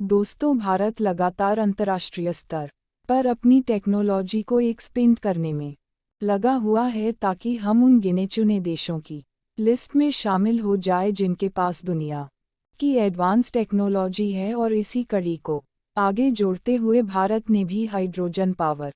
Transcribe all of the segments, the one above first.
दोस्तों, भारत लगातार अंतर्राष्ट्रीय स्तर पर अपनी टेक्नोलॉजी को एक्सपेंड करने में लगा हुआ है ताकि हम उन गिने चुने देशों की लिस्ट में शामिल हो जाए जिनके पास दुनिया की एडवांस टेक्नोलॉजी है। और इसी कड़ी को आगे जोड़ते हुए भारत ने भी हाइड्रोजन पावर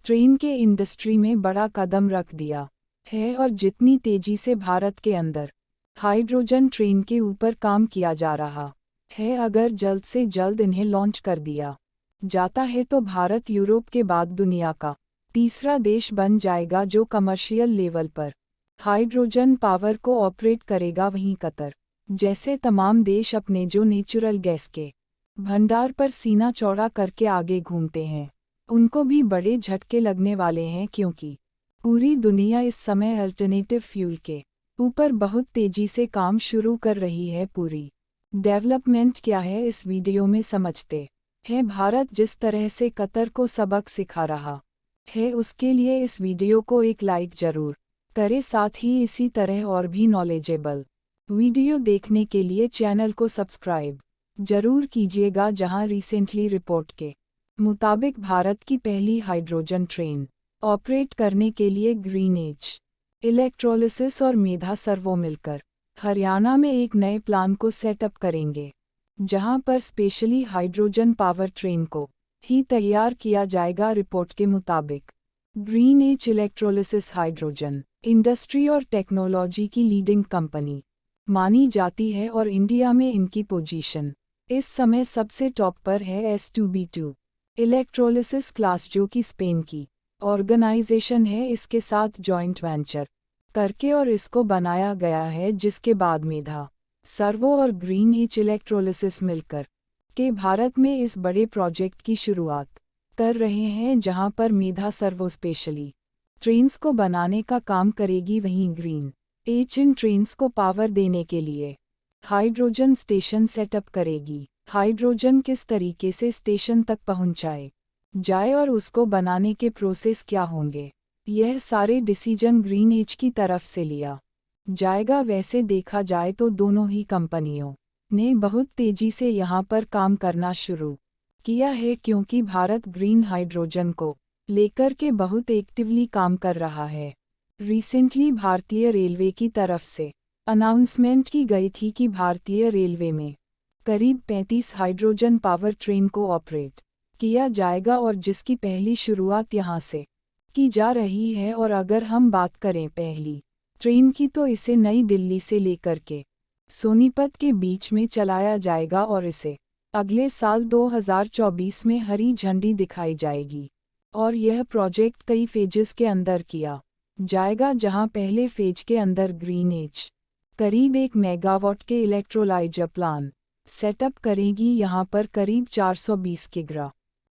ट्रेन के इंडस्ट्री में बड़ा कदम रख दिया है। और जितनी तेजी से भारत के अंदर हाइड्रोजन ट्रेन के ऊपर काम किया जा रहा है, अगर जल्द से जल्द इन्हें लॉन्च कर दिया जाता है तो भारत यूरोप के बाद दुनिया का तीसरा देश बन जाएगा जो कमर्शियल लेवल पर हाइड्रोजन पावर को ऑपरेट करेगा। वहीं कतर जैसे तमाम देश अपने जो नेचुरल गैस के भंडार पर सीना चौड़ा करके आगे घूमते हैं, उनको भी बड़े झटके लगने वाले हैं, क्योंकि पूरी दुनिया इस समय अल्टरनेटिव फ्यूल के ऊपर बहुत तेजी से काम शुरू कर रही है। पूरी डेवलपमेंट क्या है इस वीडियो में समझते हैं। भारत जिस तरह से कतर को सबक सिखा रहा है, उसके लिए इस वीडियो को एक लाइक जरूर करें। साथ ही इसी तरह और भी नॉलेजेबल वीडियो देखने के लिए चैनल को सब्सक्राइब जरूर कीजिएगा। जहां रिसेंटली रिपोर्ट के मुताबिक भारत की पहली हाइड्रोजन ट्रेन ऑपरेट करने के लिए ग्रीन एज इलेक्ट्रोलिसिस और मेधा सर्वो मिलकर हरियाणा में एक नए प्लान को सेटअप करेंगे, जहां पर स्पेशली हाइड्रोजन पावर ट्रेन को ही तैयार किया जाएगा। रिपोर्ट के मुताबिक green as electrolysis hydrogen industry और टेक्नोलॉजी की लीडिंग कंपनी मानी जाती है और इंडिया में इनकी पोजीशन इस समय सबसे टॉप पर है। S2B2 इलेक्ट्रोलिसिस क्लास, जो कि स्पेन की ऑर्गेनाइजेशन है, इसके साथ जॉइंट वेंचर करके और इसको बनाया गया है, जिसके बाद मेधा सर्वो और ग्रीन एज इलेक्ट्रोलिसिस मिलकर के भारत में इस बड़े प्रोजेक्ट की शुरुआत कर रहे हैं, जहां पर मेधा सर्वो स्पेशली ट्रेन्स को बनाने का काम करेगी। वहीं ग्रीन एज इन ट्रेन्स को पावर देने के लिए हाइड्रोजन स्टेशन सेटअप करेगी। हाइड्रोजन किस तरीके से स्टेशन तक पहुंचाए जाए और उसको बनाने के प्रोसेस क्या होंगे, यह सारे डिसीजन ग्रीन एज की तरफ से लिया जाएगा। वैसे देखा जाए तो दोनों ही कंपनियों ने बहुत तेजी से यहां पर काम करना शुरू किया है, क्योंकि भारत ग्रीन हाइड्रोजन को लेकर के बहुत एक्टिवली काम कर रहा है। रिसेंटली भारतीय रेलवे की तरफ से अनाउंसमेंट की गई थी कि भारतीय रेलवे में करीब 35 हाइड्रोजन पावर ट्रेन को ऑपरेट किया जाएगा, और जिसकी पहली शुरुआत यहां से की जा रही है। और अगर हम बात करें पहली ट्रेन की, तो इसे नई दिल्ली से लेकर के सोनीपत के बीच में चलाया जाएगा और इसे अगले साल 2024 में हरी झंडी दिखाई जाएगी। और यह प्रोजेक्ट कई फेजेस के अंदर किया जाएगा, जहां पहले फेज के अंदर ग्रीन एज करीब 1 मेगावाट के इलेक्ट्रोलाइजर प्लांट सेटअप करेगी। यहां पर करीब 420 किग्रा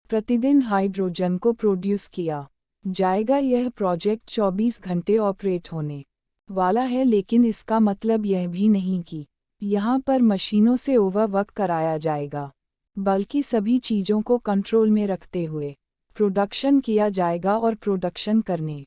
प्रतिदिन हाइड्रोजन को प्रोड्यूस किया जाएगा। यह प्रोजेक्ट 24 घंटे ऑपरेट होने वाला है, लेकिन इसका मतलब यह भी नहीं कि यहाँ पर मशीनों से ओवरवर्क कराया जाएगा, बल्कि सभी चीज़ों को कंट्रोल में रखते हुए प्रोडक्शन किया जाएगा। और प्रोडक्शन करने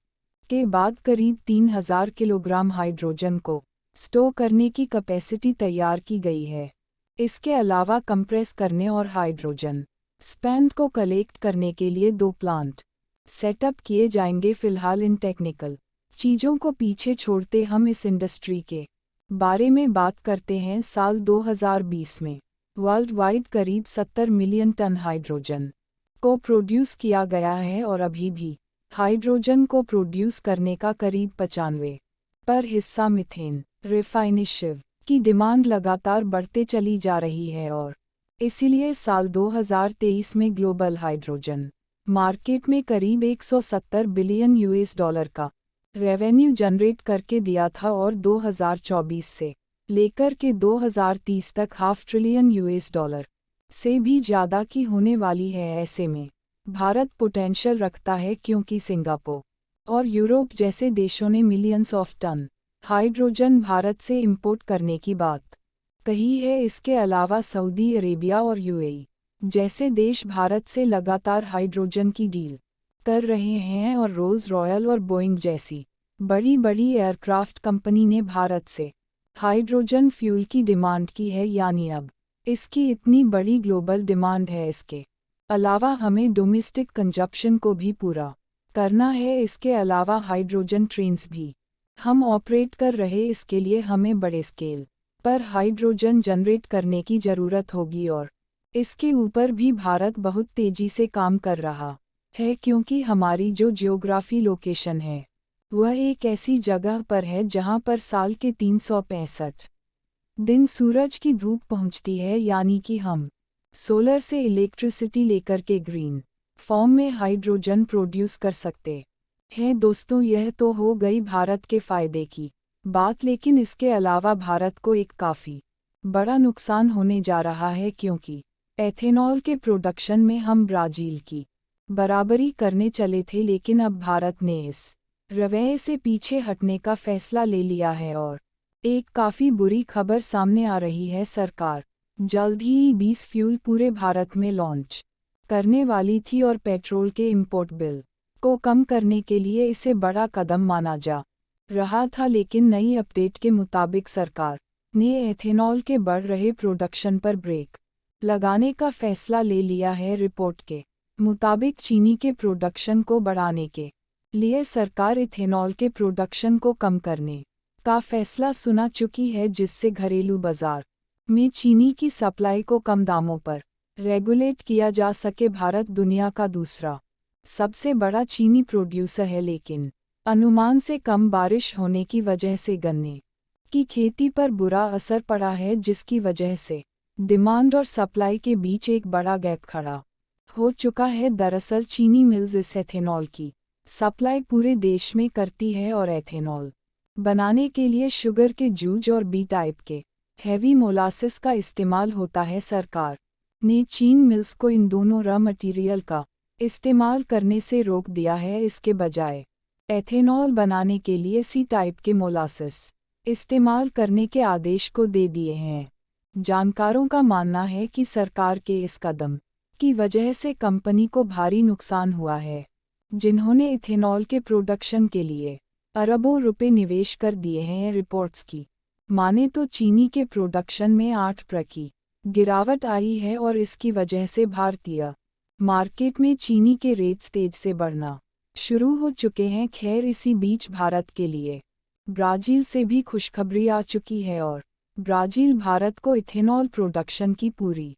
के बाद करीब 3000 किलोग्राम हाइड्रोजन को स्टोर करने की कैपेसिटी तैयार की गई है। इसके अलावा कंप्रेस करने और हाइड्रोजन स्पेंट को कलेक्ट करने के लिए 2 प्लांट सेटअप किए जाएंगे। फिलहाल इन टेक्निकल चीज़ों को पीछे छोड़ते हम इस इंडस्ट्री के बारे में बात करते हैं। साल 2020 में वर्ल्ड वाइड करीब 70 मिलियन टन हाइड्रोजन को प्रोड्यूस किया गया है, और अभी भी हाइड्रोजन को प्रोड्यूस करने का करीब 95% हिस्सा मीथेन रिफाइनिशिव की डिमांड लगातार बढ़ते चली जा रही है। और इसीलिए साल 2023 में ग्लोबल हाइड्रोजन मार्केट में करीब 170 बिलियन $US का रेवेन्यू जनरेट करके दिया था, और 2024 से लेकर के 2030 तक $500 बिलियन से भी ज़्यादा की होने वाली है। ऐसे में भारत पोटेंशियल रखता है, क्योंकि सिंगापुर और यूरोप जैसे देशों ने millions of ton hydrogen Bharat से इंपोर्ट करने की बात कही है। इसके अलावा सऊदी अरेबिया और UAE जैसे देश भारत से लगातार हाइड्रोजन की डील कर रहे हैं, और रोल्स रॉयल और बोइंग जैसी बड़ी बड़ी एयरक्राफ्ट कंपनी ने भारत से हाइड्रोजन फ्यूल की डिमांड की है। यानी अब इसकी इतनी बड़ी ग्लोबल डिमांड है। इसके अलावा हमें डोमेस्टिक कंजप्शन को भी पूरा करना है। इसके अलावा हाइड्रोजन ट्रेन्स भी हम ऑपरेट कर रहे। इसके लिए हमें बड़े स्केल पर हाइड्रोजन जनरेट करने की ज़रूरत होगी और इसके ऊपर भी भारत बहुत तेज़ी से काम कर रहा है, क्योंकि हमारी जो जियोग्राफी लोकेशन है वह एक ऐसी जगह पर है जहां पर साल के 365 दिन सूरज की धूप पहुंचती है, यानी कि हम सोलर से इलेक्ट्रिसिटी लेकर के ग्रीन फॉर्म में हाइड्रोजन प्रोड्यूस कर सकते हैं। दोस्तों, यह तो हो गई भारत के फ़ायदे की बात, लेकिन इसके अलावा भारत को एक काफ़ी बड़ा नुकसान होने जा रहा है, क्योंकि एथेनॉल के प्रोडक्शन में हम ब्राज़ील की बराबरी करने चले थे, लेकिन अब भारत ने इस रवैये से पीछे हटने का फैसला ले लिया है और एक काफ़ी बुरी खबर सामने आ रही है। सरकार जल्द ही ई-20 फ्यूल पूरे भारत में लॉन्च करने वाली थी और पेट्रोल के इंपोर्ट बिल को कम करने के लिए इसे बड़ा कदम माना जा रहा था, लेकिन नई अपडेट के मुताबिक सरकार ने एथेनॉल के बढ़ रहे प्रोडक्शन पर ब्रेक लगाने का फैसला ले लिया है। रिपोर्ट के मुताबिक चीनी के प्रोडक्शन को बढ़ाने के लिए सरकार इथेनॉल के प्रोडक्शन को कम करने का फैसला सुना चुकी है, जिससे घरेलू बाजार में चीनी की सप्लाई को कम दामों पर रेगुलेट किया जा सके। भारत दुनिया का दूसरा सबसे बड़ा चीनी प्रोड्यूसर है, लेकिन अनुमान से कम बारिश होने की वजह से गन्ने की खेती पर बुरा असर पड़ा है, जिसकी वजह से डिमांड और सप्लाई के बीच एक बड़ा गैप खड़ा हो चुका है। दरअसल चीनी मिल्स इस एथेनॉल की सप्लाई पूरे देश में करती है और एथेनॉल बनाने के लिए शुगर के जूस और बी टाइप के हैवी मोलासिस का इस्तेमाल होता है। सरकार ने चीन मिल्स को इन दोनों रॉ मटेरियल का इस्तेमाल करने से रोक दिया है। इसके बजाय एथेनॉल बनाने के लिए सी टाइप के मोलासिस इस्तेमाल करने के आदेश को दे दिए हैं। जानकारों का मानना है कि सरकार के इस कदम की वजह से कंपनी को भारी नुकसान हुआ है, जिन्होंने इथेनॉल के प्रोडक्शन के लिए अरबों रुपए निवेश कर दिए हैं। रिपोर्ट्स की माने तो चीनी के प्रोडक्शन में 8% की गिरावट आई है और इसकी वजह से भारतीय मार्केट में चीनी के रेट्स तेज से बढ़ना शुरू हो चुके हैं। खैर, इसी बीच भारत के लिए ब्राज़ील से भी खुशखबरी आ चुकी है और ब्राज़ील भारत को इथेनॉल प्रोडक्शन की पूरी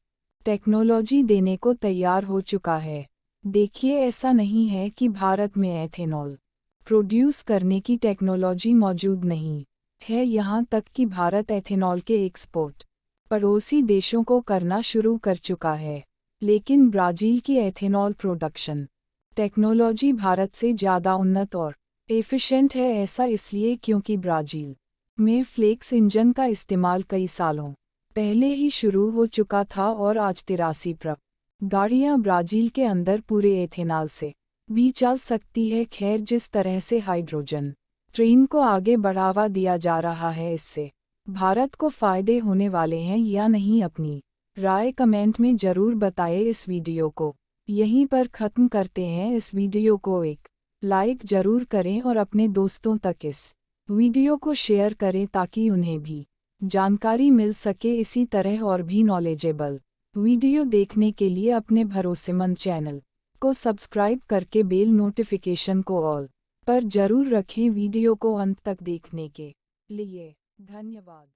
टेक्नोलॉजी देने को तैयार हो चुका है। देखिए, ऐसा नहीं है कि भारत में एथेनॉल प्रोड्यूस करने की टेक्नोलॉजी मौजूद नहीं है, यहाँ तक कि भारत एथेनॉल के एक्सपोर्ट पड़ोसी देशों को करना शुरू कर चुका है। लेकिन ब्राज़ील की एथेनॉल प्रोडक्शन टेक्नोलॉजी भारत से ज़्यादा उन्नत और एफिशिएंट है। ऐसा इसलिए क्योंकि ब्राज़ील में फ्लेक्स इंजन का इस्तेमाल कई सालों पहले ही शुरू हो चुका था और आज 83% गाड़ियाँ ब्राज़ील के अंदर पूरे एथेनॉल से भी चल सकती है। खैर, जिस तरह से हाइड्रोजन ट्रेन को आगे बढ़ावा दिया जा रहा है, इससे भारत को फ़ायदे होने वाले हैं या नहीं, अपनी राय कमेंट में ज़रूर बताएं। इस वीडियो को यहीं पर ख़त्म करते हैं। इस वीडियो को एक लाइक ज़रूर करें और अपने दोस्तों तक इस वीडियो को शेयर करें, ताकि उन्हें भी जानकारी मिल सके। इसी तरह और भी नॉलेजेबल वीडियो देखने के लिए अपने भरोसेमंद चैनल को सब्सक्राइब करके बेल नोटिफिकेशन को ऑल पर ज़रूर रखें। वीडियो को अंत तक देखने के लिए धन्यवाद।